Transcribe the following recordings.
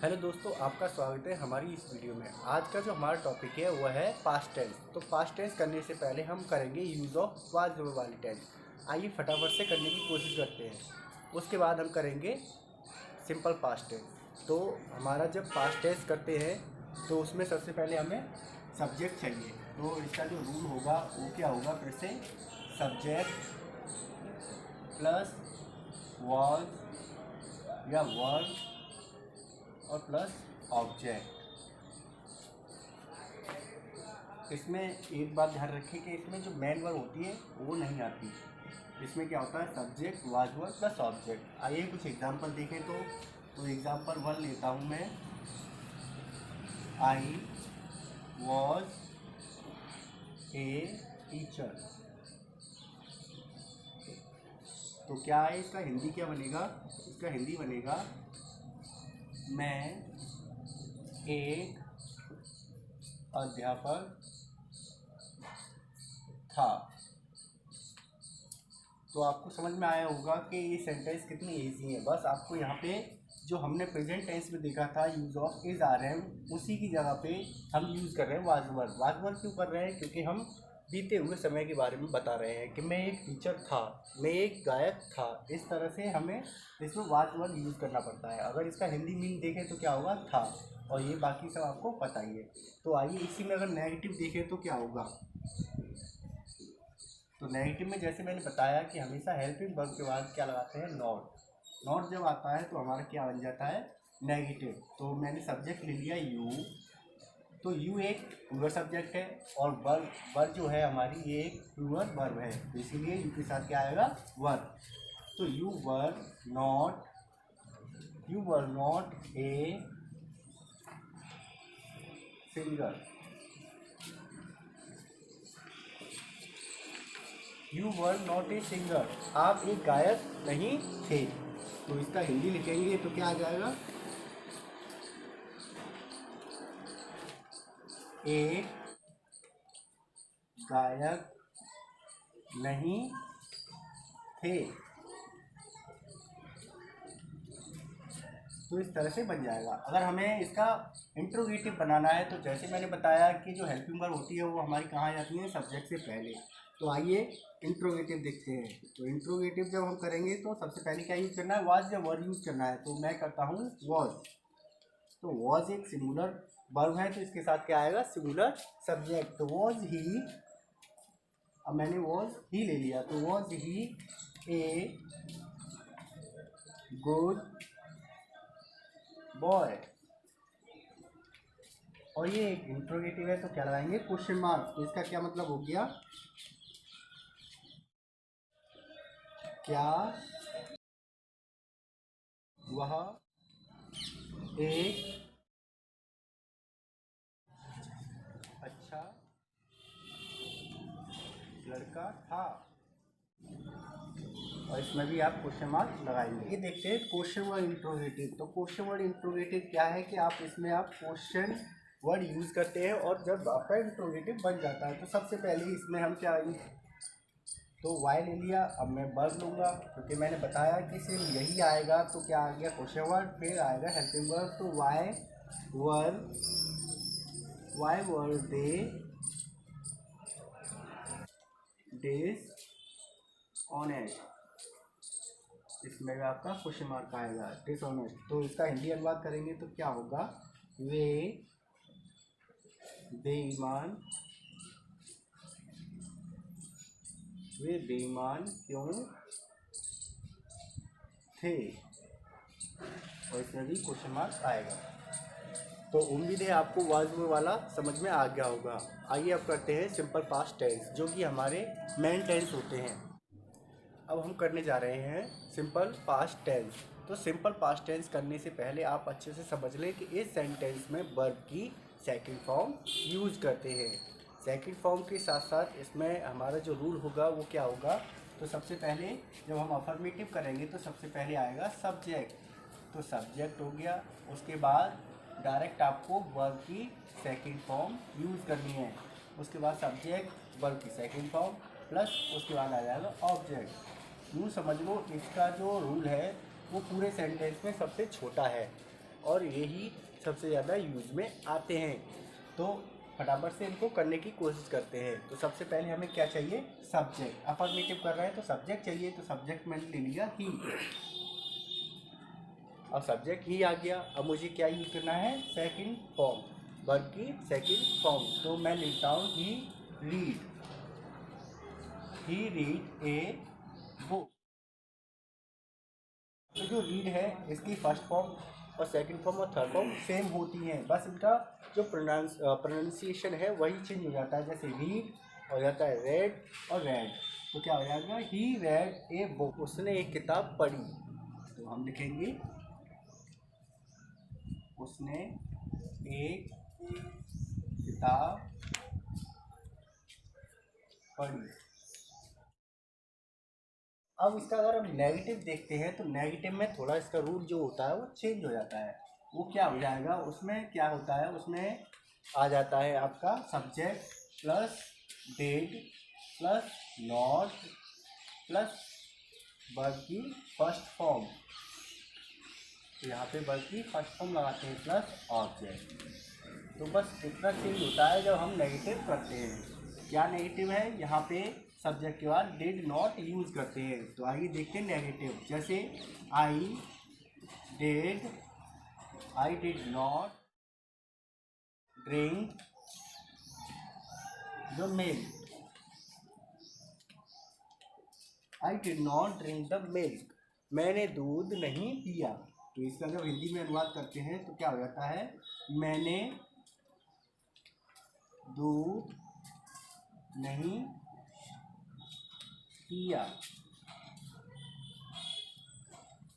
Hello दोस्तों, आपका स्वागत है हमारी इस वीडियो में। आज का जो हमारा टॉपिक है वो है पास्ट टेंस। तो पास्ट टेंस करने से पहले हम करेंगे यूज़ ऑफ वाज वाली टेंस। आइए फटाफट से करने की कोशिश करते हैं। उसके बाद हम करेंगे सिंपल पास्ट टेंस। तो हमारा जब पास्ट टेंस करते हैं तो उसमें सबसे पहले हमें सब्जेक्ट चाहिए। तो इसका जो रूल होगा वो क्या होगा, फिर से सब्जेक्ट प्लस वाज या वर्ब और प्लस ऑब्जेक्ट। इसमें एक बात ध्यान रखें कि इसमें जो मेन वर्ब होती है वो नहीं आती। इसमें क्या होता है, subject was verb plus object. आइए कुछ एग्जांपल देखें। तो एग्जांपल 1 लेता हूँ मैं। I was a teacher. तो क्या है इसका हिंदी, क्या बनेगा? इसका हिंदी बनेगा मैं एक अध्यापक था। तो आपको समझ में आया होगा कि ये सेंटेंस कितनी इजी है। बस आपको यहाँ पे जो हमने प्रेजेंट टेंस में देखा था use of is are am, उसी की जगह पे हम यूज़ कर रहे हैं वाज वर्ब। वाज वर्ब क्यों कर रहे हैं? क्योंकि हम बीते हुए समय के बारे में बता रहे हैं कि मैं एक टीचर था, मैं एक गायक था। इस तरह से हमें इसमें वाज वर्ब यूज़ करना पड़ता है। अगर इसका हिंदी मीनिंग देखें तो क्या होगा, था। और ये बाकी सब आपको पता ही है। तो आइए इसी में अगर नेगेटिव देखें तो क्या होगा। तो नेगेटिव में जैसे मैंने बताया कि हमेशा हेल्पिंग वर्ब के बाद क्या लगाते हैं, नॉट। नॉट जब आता है तो हमारा क्या बन जाता है, नेगेटिव। तो मैंने सब्जेक्ट ले लिया यू। तो यू एक प्लूरल सब्जेक्ट है और वर्ब वर्ब जो है हमारी ये एक प्लूरल वर्ब है। तो इसीलिए यू के साथ क्या आएगा, वर्ब। तो you were not a singer. You were not a singer, आप एक गायक नहीं थे। तो इसका हिंदी लिखेंगे तो क्या आ जाएगा, एक गायक नहीं थे। तो इस तरह से बन जाएगा। अगर हमें इसका इंट्रोगेटिव बनाना है तो जैसे मैंने बताया कि जो हेल्पिंग वर्ब होती है वो हमारी कहाँ जाती है, सब्जेक्ट से पहले। तो आइए इंट्रोगेटिव देखते हैं। तो इंट्रोगेटिव जब हम करेंगे तो सबसे पहले क्या यूज़ करना है, वाज या वर्ड यूज़ करना है। तो मैं करता हूँ वॉज। तो वॉज एक सिंगुलर वर्ब है तो इसके साथ क्या आएगा, सिंगुलर सब्जेक्ट। तो वॉज ही, अब मैंने वॉज ही ले लिया। तो was he a good boy. और ये एक इंट्रोगेटिव है तो क्या लगाएंगे, क्वेश्चन मार्क। तो इसका क्या मतलब हो गया, क्या वह एक अच्छा लड़का था। और इसमें भी आप क्वेश्चन मार्क लगाएंगे। ये देखते हैं क्वेश्चन वर्ड इंट्रोगेटिव। तो क्वेश्चन वर्ड इंट्रोगेटिव क्या है कि आप इसमें आप क्वेश्चन वर्ड यूज़ करते हैं और जब आपका इंट्रोगेटिव बन जाता है तो सबसे पहले इसमें हम क्या, तो वाई ले लिया। अब मैं वर्ब लूँगा क्योंकि मैंने बताया कि सिर्फ यही आएगा। तो क्या आ गया, क्वेश्चन वर्ड, फिर आएगा हेल्पिंग वर्ब। तो वाई वर दे डिसऑनेस्ट। इसमें भी आपका क्वेश्चन मार्क आएगा, डिसऑनेस्ट। तो इसका हिंदी अनुवाद करेंगे तो क्या होगा, वे बेईमान क्यों थे। और इसमें भी क्वेश्चन मार्क आएगा। तो उम्मीद है आपको वाज वाला समझ में आ गया होगा। आइए अब करते हैं सिंपल पास्ट टेंस, जो कि हमारे मेन टेंस होते हैं। अब हम करने जा रहे हैं सिंपल पास्ट टेंस। तो सिंपल पास्ट टेंस करने से पहले आप अच्छे से समझ लें कि इस सेंटेंस में वर्ब की सेकंड फॉर्म यूज़ करते हैं। सेकंड फॉर्म के साथ साथ इसमें हमारा जो रूल होगा वो क्या होगा, तो सबसे पहले जब हम अफर्मेटिव करेंगे तो सबसे पहले आएगा सब्जेक्ट। तो सब्जेक्ट हो गया, उसके बाद डायरेक्ट आपको वर्ब की सेकंड फॉर्म यूज़ करनी है। उसके बाद सब्जेक्ट वर्ब की सेकंड फॉर्म प्लस उसके बाद आ जाएगा ऑब्जेक्ट। यूँ समझ लो इसका जो रूल है वो पूरे सेंटेंस में सबसे छोटा है। और यही सबसे ज़्यादा यूज में आते हैं। तो फटाफट से इनको करने की कोशिश करते हैं। तो सबसे पहले हमें क्या चाहिए, सब्जेक्ट। अफर्मेटिव कर रहे हैं तो सब्जेक्ट चाहिए, तो सब्जेक्ट मैंने ले लिया ही। अब सब्जेक्ट ही आ गया, अब मुझे क्या यूज करना है, सेकंड फॉर्म, वर्ब की सेकंड फॉर्म। तो मैं लेता हूँ ही रीड ए बुक। तो जो रीड है इसकी फर्स्ट फॉर्म और सेकंड फॉर्म और थर्ड फॉर्म सेम होती हैं, बस इनका जो प्रोनाउंसिएशन है वही चेंज हो जाता है। जैसे रीड हो जाता है रेड और रेड, तो क्या हो जाएगा, ही रेड ए बुक, उसने एक किताब पढ़ी। तो हम लिखेंगे उसने एक किताब पढ़ी। अब इसका अगर हम नेगेटिव देखते हैं तो नेगेटिव में थोड़ा इसका रूल जो होता है वो चेंज हो जाता है। वो क्या हो जाएगा, उसमें क्या होता है, उसमें आ जाता है आपका subject plus dead plus not plus verb की फर्स्ट फॉर्म। तो यहाँ पे वर्ब की फर्स्ट फॉर्म लगाते हैं प्लस ऑब्जेक्ट। तो बस इतना चेंज होता है जब हम नेगेटिव करते हैं। क्या नेगेटिव है, यहाँ पे सब्जेक्ट के बाद डिड नॉट यूज़ करते हैं। तो आइए देखते हैं नेगेटिव। जैसे I did not drink the milk. I did not drink the milk, मैंने दूध नहीं पिया। तो इसका जब हिंदी में अनुवाद करते हैं तो क्या हो जाता है, मैंने दूध नहीं पिया।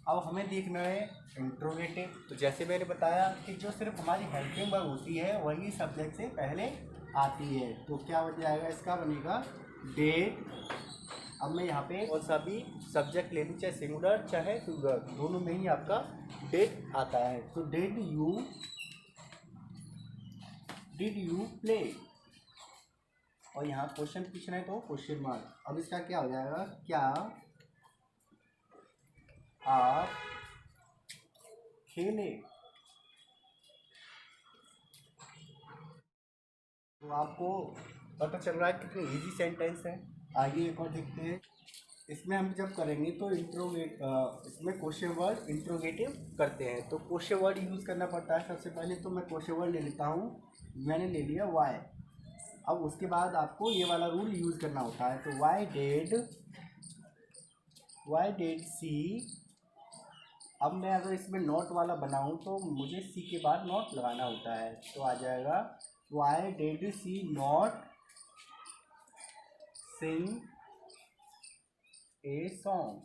अब हमें देखना है इंट्रोगेटिव। तो जैसे मैंने बताया कि जो सिर्फ हमारी हेल्पिंग वर्ब होती है वही सब्जेक्ट से पहले आती है। तो क्या बन जाएगा, इसका बनेगा डेड। अब मैं यहाँ पे कौन सा भी सब्जेक्ट ले लूँ, चाहे सिंगुलर चाहे प्लूरल, दोनों में ही आपका डेड आता है। तो डिड यू प्ले, और यहाँ क्वेश्चन पूछना है तो क्वेश्चन मार्क। अब इसका क्या हो जाएगा, क्या आप खेले। तो आपको पता चल रहा है कितनी इजी सेंटेंस है। आगे एक और देखते हैं। इसमें हम जब करेंगे तो इसमें क्वेश्चन वर्ड इंट्रोगेटिव करते हैं, तो क्वेश्चन वर्ड यूज़ करना पड़ता है। सबसे पहले तो मैं क्वेश्चन वर्ड ले लेता हूँ, मैंने ले लिया वाई। अब उसके बाद आपको ये वाला रूल यूज़ करना होता है। तो वाई डेड सी। अब मैं अगर इसमें नॉट वाला बनाऊँ तो मुझे सी के बाद नॉट लगाना होता है। तो आ जाएगा why did she not sing a song.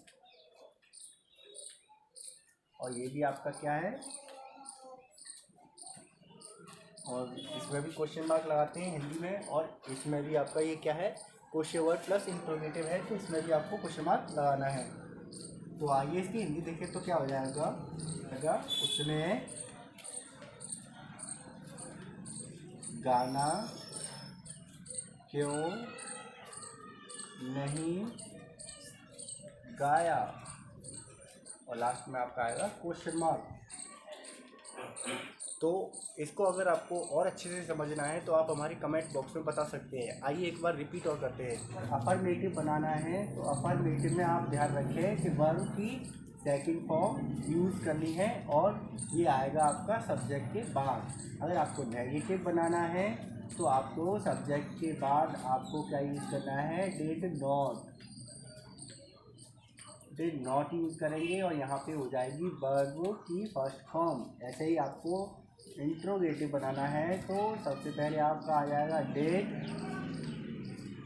और ये भी आपका क्या है, और इसमें भी क्वेश्चन मार्क लगाते हैं हिंदी में, और इसमें भी आपका ये क्या है, क्वेश्चन वर्ड प्लस इंट्रोगेटिव है, तो इसमें भी आपको क्वेश्चन मार्क लगाना है। तो आइए इसकी हिंदी देखें तो क्या हो जाएगा, उसने गाना क्यों नहीं गाया, और लास्ट में आपका आएगा क्वेश्चन मार्क। तो इसको अगर आपको और अच्छे से समझना है तो आप हमारे कमेंट बॉक्स में बता सकते हैं। आइए एक बार रिपीट और करते हैं। अफर्मेटिव बनाना है तो अफर्मेटिव में आप ध्यान रखें कि वर्ब की सेकंड फॉर्म यूज़ करनी है, और ये आएगा आपका सब्जेक्ट के बाद। अगर आपको नेगेटिव बनाना है तो आपको सब्जेक्ट के बाद आपको क्या यूज़ करना है, डिड नॉट यूज़ करेंगे, और यहाँ पे हो जाएगी वर्ब की फर्स्ट फॉर्म। ऐसे ही आपको इंट्रोगेटिव बनाना है तो सबसे पहले आपका आ जाएगा डिड,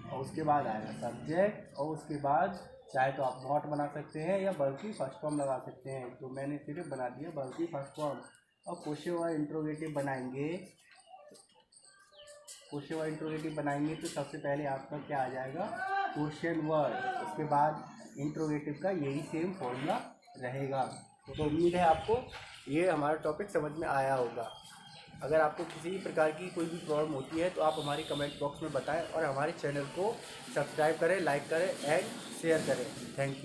और उसके बाद आएगा सब्जेक्ट, और उसके बाद चाहे तो आप नॉट बना सकते हैं या वर्ब की फर्स्ट फॉर्म लगा सकते हैं। तो मैंने सिर्फ बना दिया वर्ब की फर्स्ट फॉर्म। और क्वेश्चन और इंट्रोगेटिव बनाएंगे तो सबसे पहले आपका क्या आ जाएगा, क्वेश्चन वर्ड, उसके बाद इंट्रोगेटिव का यही सेम फॉर्मूला रहेगा। तो उम्मीद है आपको ये हमारा टॉपिक समझ में आया होगा। अगर आपको किसी भी प्रकार की कोई भी प्रॉब्लम होती है तो आप हमारे कमेंट बॉक्स में बताएं, और हमारे चैनल को सब्सक्राइब करें, लाइक करें एंड शेयर करें। Thank you.